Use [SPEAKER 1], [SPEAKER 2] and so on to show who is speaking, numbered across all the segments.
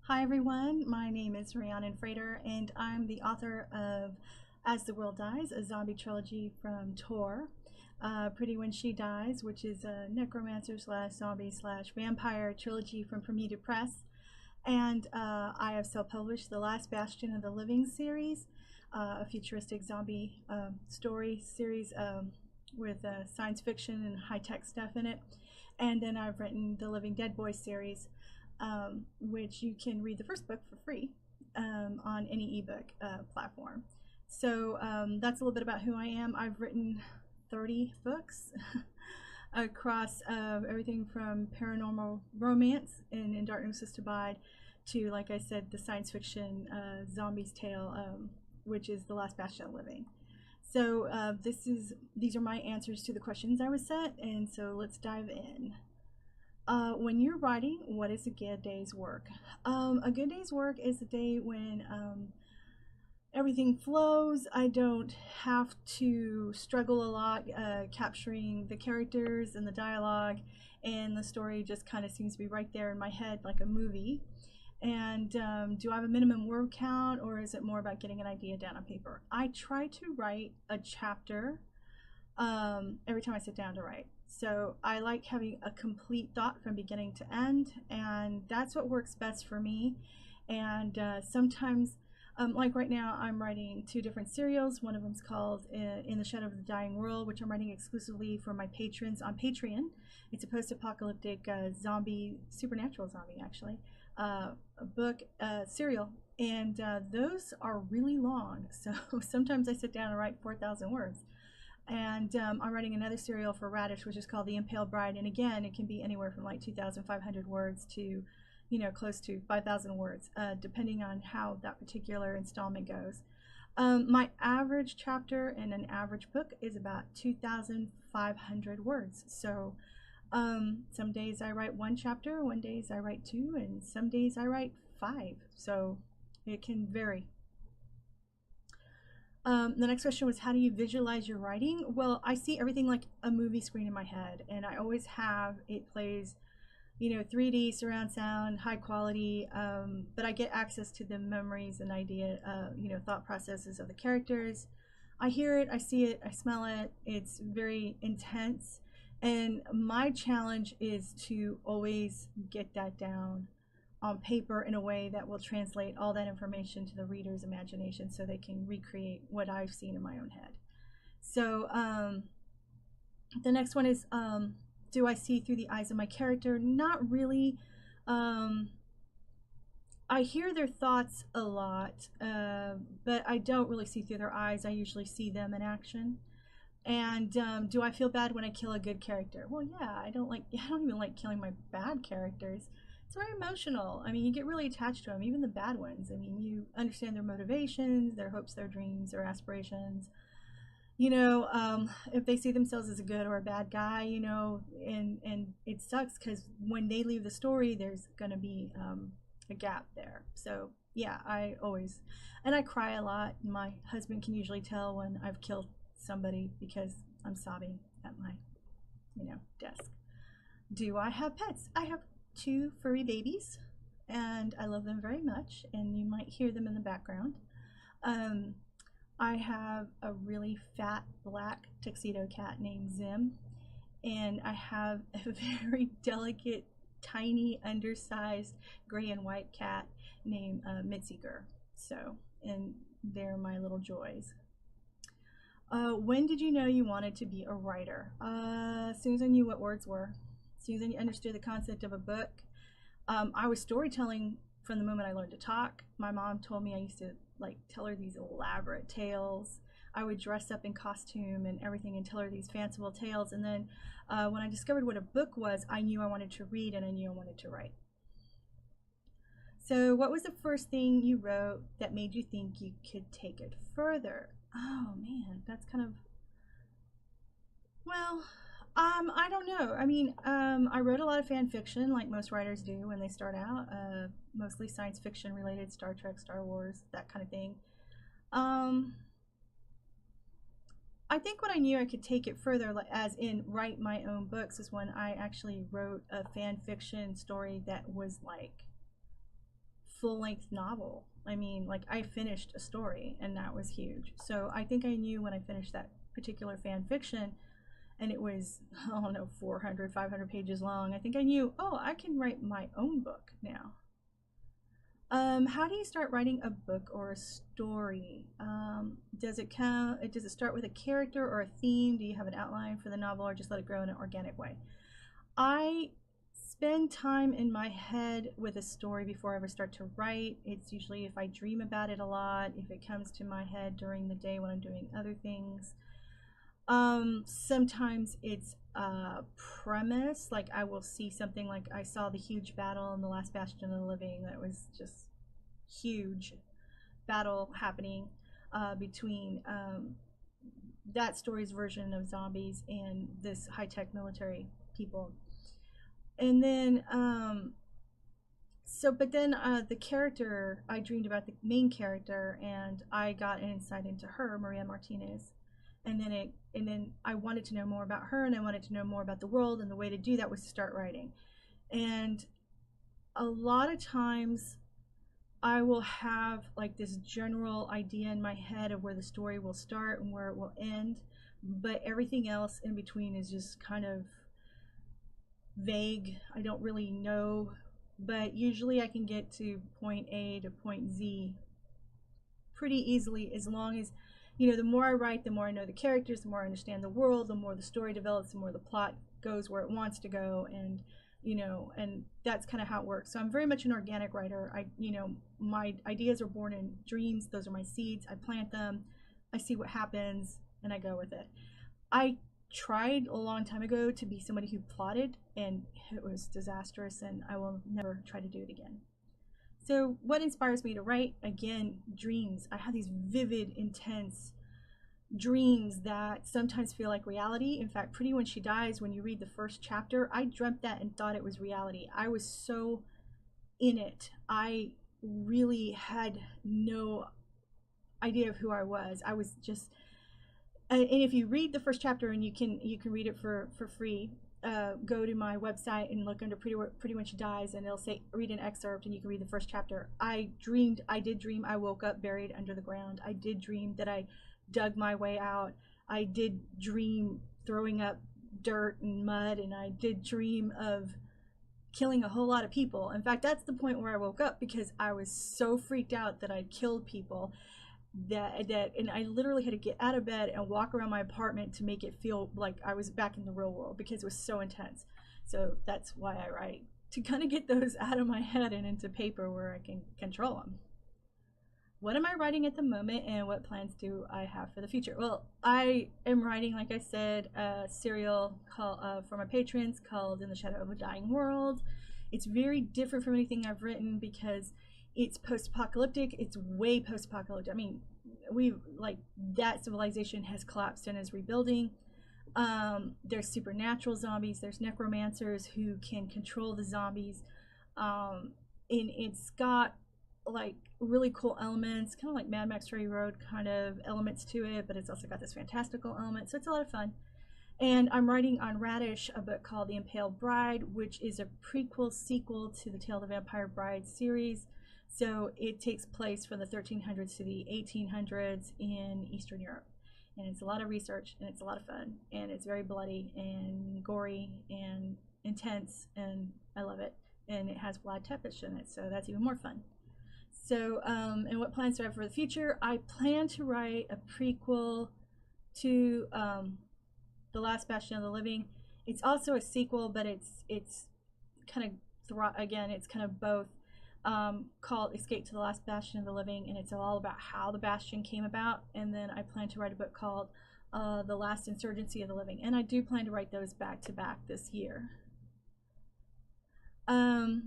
[SPEAKER 1] Hi everyone, my name is Rhiannon Frater and I'm the author of As the World Dies, a zombie trilogy from Tor. Pretty When She Dies, which is a necromancer slash zombie slash vampire trilogy from Prometheus Press. And I have self-published The Last Bastion of the Living series, a futuristic zombie story series with science fiction and high-tech stuff in it. And then I've written the Living Dead Boys series, which you can read the first book for free on any ebook platform. So that's a little bit about who I am. I've written 30 books across everything from paranormal romance and In Darkness Us to Abide to, like I said, the science fiction Zombie's Tale, which is The Last Bastion of the Living. So these are my answers to the questions I was set, and so let's dive in. When you're writing, what is a good day's work? A good day's work is a day when everything flows. I don't have to struggle a lot capturing the characters and the dialogue, and the story just kind of seems to be right there in my head like a movie. And do I have a minimum word count, or is it more about getting an idea down on paper? I try to write a chapter every time I sit down to write. So I like having a complete thought from beginning to end, and that's what works best for me. And sometimes, like right now, I'm writing 2 different serials. One of them is called In the Shadow of the Dying World, which I'm writing exclusively for my patrons on Patreon. It's a post-apocalyptic zombie, supernatural zombie actually, book serial. And those are really long, so sometimes I sit down and write 4,000 words. And I'm writing another serial for Radish, which is called The Impaled Bride, and again, it can be anywhere from like 2,500 words to, close to 5,000 words, depending on how that particular installment goes. My average chapter in an average book is about 2,500 words. So some days I write 1 chapter, one days I write 2, and some days I write 5. So it can vary. The next question was, how do you visualize your writing? Well, I see everything like a movie screen in my head, and I always have it plays, 3D surround sound, high quality, but I get access to the memories and idea, thought processes of the characters. I hear it, I see it, I smell it. It's very intense, and my challenge is to always get that down on paper in a way that will translate all that information to the reader's imagination so they can recreate what I've seen in my own head. So the next one is, do I see through the eyes of my character? Not really. I hear their thoughts a lot, but I don't really see through their eyes. I usually see them in action. And do I feel bad when I kill a good character? Well, yeah, I don't even like killing my bad characters. It's very emotional. I mean, you get really attached to them, even the bad ones. I mean, you understand their motivations, their hopes, their dreams, their aspirations. If they see themselves as a good or a bad guy, and it sucks because when they leave the story, there's going to be a gap there. So, yeah, I cry a lot. My husband can usually tell when I've killed somebody because I'm sobbing at my, desk. Do I have pets? I have 2 furry babies, and I love them very much, and you might hear them in the background. I have a really fat black tuxedo cat named Zim, and I have a very delicate, tiny, undersized gray and white cat named Mitziger. So, and they're my little joys. When did you know you wanted to be a writer? As soon as I knew what words were. As soon as I understood the concept of a book. I was storytelling from the moment I learned to talk. My mom told me I used to tell her these elaborate tales. I would dress up in costume and everything and tell her these fanciful tales. And then when I discovered what a book was, I knew I wanted to read and I knew I wanted to write. So what was the first thing you wrote that made you think you could take it further? Oh man, that's kind of, well, I don't know. I mean, I wrote a lot of fan fiction like most writers do when they start out, mostly science fiction related, Star Trek, Star Wars, that kind of thing. I think when I knew I could take it further, as in write my own books, is when I actually wrote a fan fiction story that was like full-length novel. I mean, like, I finished a story, and that was huge. So I think I knew when I finished that particular fan fiction, and it was, I don't know, 400, 500 pages long, I think I knew, oh, I can write my own book now. How do you start writing a book or a story? Does it start with a character or a theme? Do you have an outline for the novel, or just let it grow in an organic way? I spend time in my head with a story before I ever start to write. It's usually if I dream about it a lot, if it comes to my head during the day when I'm doing other things. Sometimes it's a premise, like I will see something, like I saw the huge battle in The Last Bastion of the Living. That was just huge battle happening between that story's version of zombies and this high-tech military people. And then but then the character, I dreamed about the main character, and I got an insight into her, Maria Martinez. And then I wanted to know more about her, and I wanted to know more about the world, and the way to do that was to start writing. And a lot of times I will have like this general idea in my head of where the story will start and where it will end, but everything else in between is just kind of vague. I don't really know, but usually I can get to point A to point Z pretty easily, as long as, you know, the more I write, the more I know the characters, the more I understand the world, the more the story develops, the more the plot goes where it wants to go, and you know, and that's kind of how it works. So I'm very much an organic writer. My ideas are born in dreams. Those are my seeds. I plant them, I see what happens, and I go with it. I tried a long time ago to be somebody who plotted, and it was disastrous, and I will never try to do it again. So what inspires me to write? Again, dreams. I have these vivid, intense dreams that sometimes feel like reality. In fact, Pretty When She Dies, when you read the first chapter, I dreamt that and thought it was reality. I was so in it. I really had no idea of who I was. I was just, and if you read the first chapter, and you can read it for free, go to my website and look under Pretty When She Dies, and it'll say read an excerpt, and you can read the first chapter. I did dream I woke up buried under the ground. I did dream that I dug my way out. I did dream throwing up dirt and mud, and I did dream of killing a whole lot of people. In fact, that's the point where I woke up, because I was so freaked out that I'd killed people and I literally had to get out of bed and walk around my apartment to make it feel like I was back in the real world, because it was so intense. So that's why I write, to kind of get those out of my head and into paper where I can control them. What am I writing at the moment, and what plans do I have for the future? Well, I am writing, like I said, a serial for my patrons called In the Shadow of a Dying World. It's very different from anything I've written, because it's post-apocalyptic. It's way post-apocalyptic. I mean, that civilization has collapsed and is rebuilding. There's supernatural zombies. There's necromancers who can control the zombies. And it's got like really cool elements, kind of like Mad Max Fury Road kind of elements to it, but it's also got this fantastical element, so it's a lot of fun. And I'm writing on Radish a book called The Impaled Bride, which is a prequel sequel to the Tale of the Vampire Bride series. So it takes place from the 1300s to the 1800s in Eastern Europe. And it's a lot of research, and it's a lot of fun, and it's very bloody and gory and intense, and I love it. And it has Vlad Tepes in it, so that's even more fun. So, and what plans do I have for the future? I plan to write a prequel to The Last Bastion of the Living. It's also a sequel, but it's kind of, again, it's kind of both, called Escape to the Last Bastion of the Living, and it's all about how the Bastion came about. And then I plan to write a book called The Last Insurgency of the Living, and I do plan to write those back to back this year.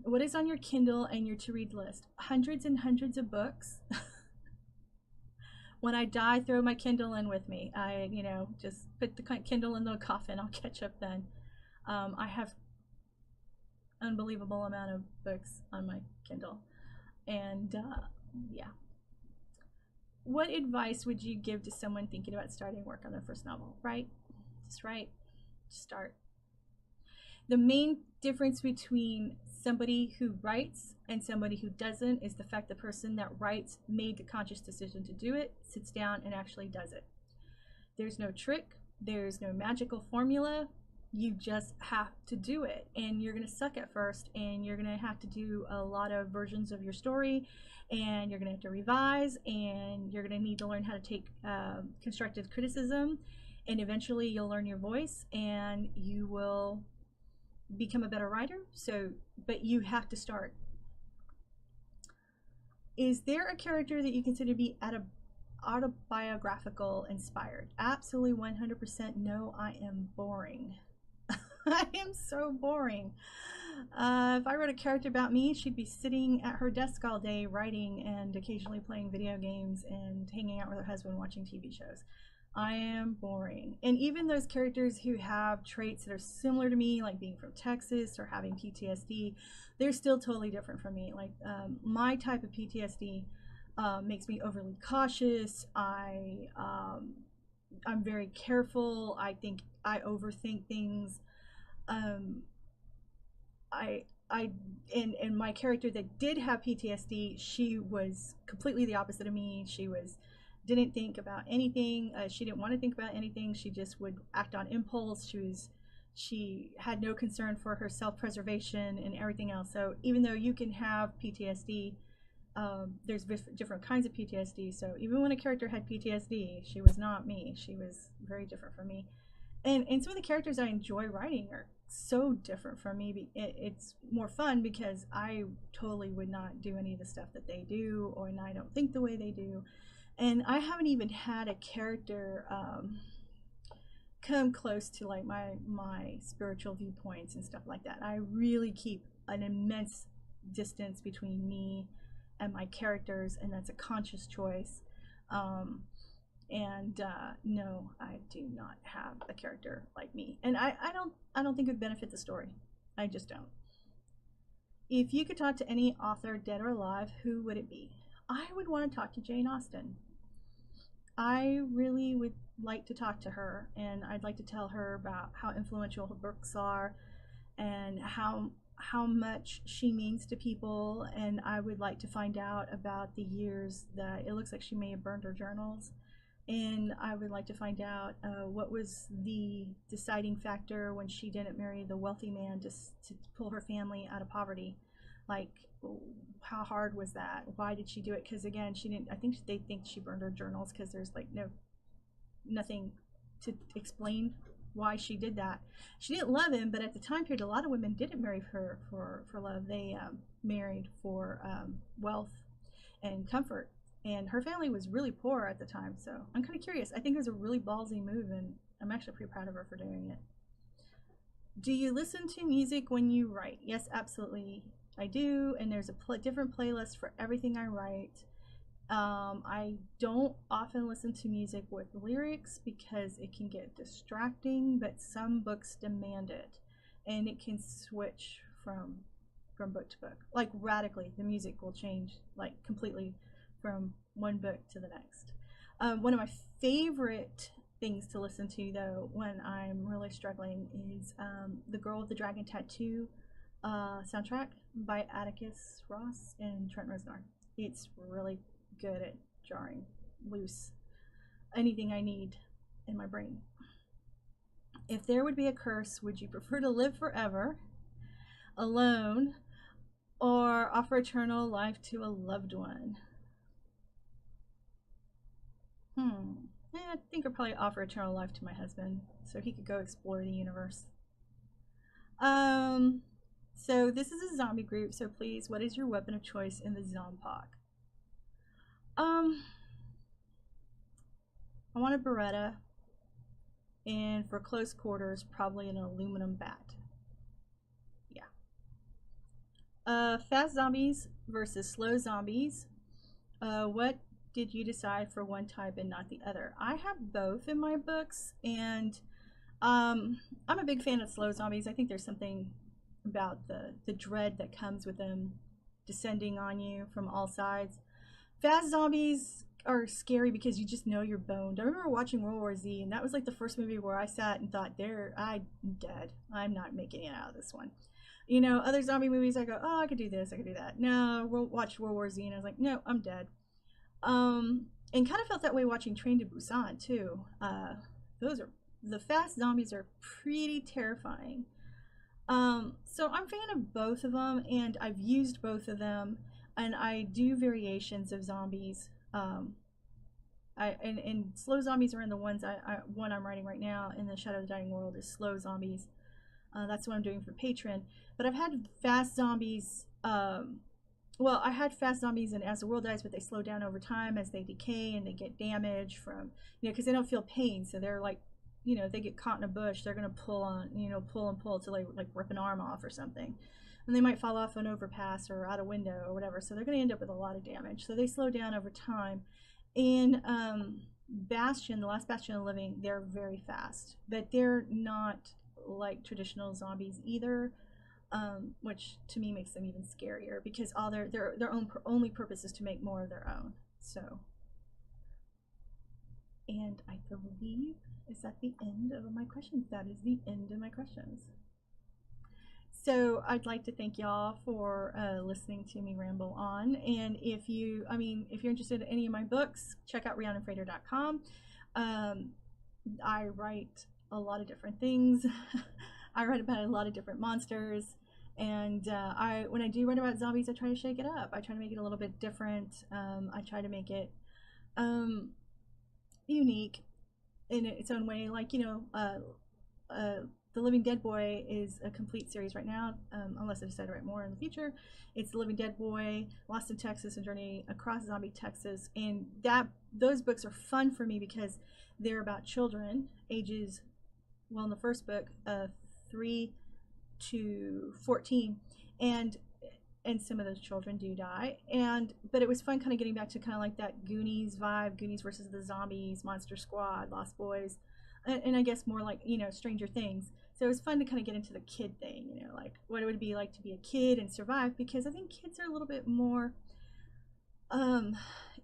[SPEAKER 1] What is on your Kindle and your to-read list? Hundreds and hundreds of books. When I die, throw my Kindle in with me. I, just put the Kindle in the coffin. I'll catch up then. I have unbelievable amount of books on my Kindle. And, yeah. What advice would you give to someone thinking about starting work on their first novel? Write. Just write. Just start. The main difference between somebody who writes and somebody who doesn't is the fact the person that writes made the conscious decision to do it, sits down and actually does it. There's no trick, there's no magical formula. You just have to do it, and you're going to suck at first, and you're going to have to do a lot of versions of your story, and you're going to have to revise, and you're going to need to learn how to take constructive criticism, and eventually you'll learn your voice and you will become a better writer. So, but you have to start. Is there a character that you consider to be autobiographical inspired? Absolutely 100% no. I am boring. I am so boring. If I wrote a character about me, she'd be sitting at her desk all day writing and occasionally playing video games and hanging out with her husband watching TV shows. I am boring. And even those characters who have traits that are similar to me, like being from Texas or having PTSD, they're still totally different from me. Like my type of PTSD makes me overly cautious. I'm very careful. I think I overthink things. And my character that did have PTSD, she was completely the opposite of me. She didn't think about anything. She didn't want to think about anything. She just would act on impulse. She had no concern for her self-preservation and everything else. So even though you can have PTSD, there's different kinds of PTSD. So even when a character had PTSD, she was not me. She was very different from me. And some of the characters I enjoy writing are so different from me. It's more fun because I totally would not do any of the stuff that they do, and I don't think the way they do. And I haven't even had a character come close to like my spiritual viewpoints and stuff like that. I really keep an immense distance between me and my characters, and that's a conscious choice. No, I do not have a character like me, and I don't think it would benefit the story. I just don't. If you could talk to any author, dead or alive, who would it be? I would want to talk to Jane Austen. I really would like to talk to her, and I'd like to tell her about how influential her books are and how much she means to people. And I would like to find out about the years that it looks like she may have burned her journals. And I would like to find out what was the deciding factor when she didn't marry the wealthy man to pull her family out of poverty. Like, how hard was that? Why did she do it? Because again, she didn't. I think they think she burned her journals because there's like nothing to explain why she did that. She didn't love him, but at the time period, a lot of women didn't marry her for love. They married for wealth and comfort. And her family was really poor at the time, so I'm kind of curious. I think it was a really ballsy move, and I'm actually pretty proud of her for doing it. Do you listen to music when you write? Yes, absolutely, I do, and there's a different playlist for everything I write. I don't often listen to music with lyrics because it can get distracting, but some books demand it, and it can switch from book to book. Like radically, the music will change like completely from one book to the next. One of my favorite things to listen to though when I'm really struggling is The Girl with the Dragon Tattoo soundtrack by Atticus Ross and Trent Reznor. It's really good at jarring loose anything I need in my brain. If there would be a curse, would you prefer to live forever alone or offer eternal life to a loved one? I think I'd probably offer eternal life to my husband so he could go explore the universe. So this is a zombie group, so please, what is your weapon of choice in the Zombpoc? I want a Beretta, and for close quarters, probably an aluminum bat. Yeah. Fast zombies versus slow zombies. What did you decide for one type and not the other? I have both in my books, and I'm a big fan of slow zombies. I think there's something about the dread that comes with them descending on you from all sides. Fast zombies are scary because you just know you're boned. I remember watching World War Z, and that was like the first movie where I sat and thought, I'm dead. I'm not making it out of this one. You know, other zombie movies, I go, oh, I could do this, I could do that. No, we'll watch World War Z, and I was like, no, I'm dead. And kind of felt that way watching Train to Busan too. Those are the fast zombies are pretty terrifying. So I'm a fan of both of them, and I've used both of them, and I do variations of zombies. And slow zombies are in the one I'm writing right now in the Shadow of the Dying World is slow zombies. That's what I'm doing for Patreon. But I've had fast zombies. Well, I had fast zombies and As the World Dies, but they slow down over time as they decay and they get damage from, because they don't feel pain. So they're like, if they get caught in a bush, they're going to pull on, pull and pull till they like rip an arm off or something. And they might fall off an overpass or out a window or whatever. So they're going to end up with a lot of damage. So they slow down over time. In Bastion, the last Bastion of the Living, they're very fast, but they're not like traditional zombies either, which to me makes them even scarier because all their only purpose is to make more of their own. So, and I believe is that the end of my questions. That is the end of my questions. So I'd like to thank y'all for listening to me ramble on. And if you're interested in any of my books, check out RhiannonFrater.com. I write a lot of different things. I write about a lot of different monsters. And when I do write about zombies, I try to shake it up. I try to make it a little bit different. I try to make it unique in its own way. Like, The Living Dead Boy is a complete series right now, unless I decide to write more in the future. It's The Living Dead Boy, Lost in Texas, and Journey Across Zombie Texas. And those books are fun for me because they're about children, ages, well, in the first book, 3 to 14. And some of those children do die. But it was fun kind of getting back to kind of like that Goonies vibe, Goonies versus the Zombies, Monster Squad, Lost Boys. And I guess more like, Stranger Things. So it was fun to kind of get into the kid thing, like what it would be like to be a kid and survive, because I think kids are a little bit more,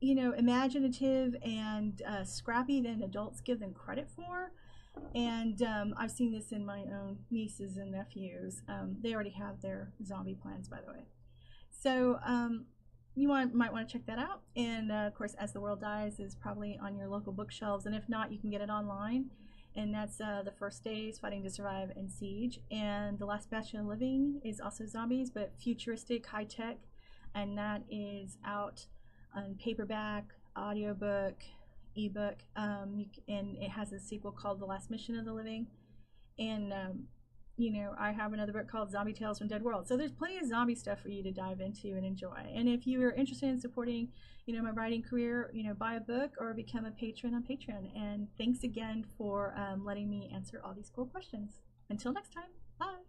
[SPEAKER 1] imaginative and scrappy than adults give them credit for. And I've seen this in my own nieces and nephews. They already have their zombie plans, by the way. So you might want to check that out. And of course, As the World Dies is probably on your local bookshelves. And if not, you can get it online. And that's The First Days, Fighting to Survive, and Siege. And The Last Bastion of Living is also zombies, but futuristic, high-tech. And that is out on paperback, audiobook, ebook. And it has a sequel called The Last Mission of the Living. And, I have another book called Zombie Tales from Dead World. So there's plenty of zombie stuff for you to dive into and enjoy. And if you are interested in supporting, my writing career, buy a book or become a patron on Patreon. And thanks again for letting me answer all these cool questions. Until next time, bye.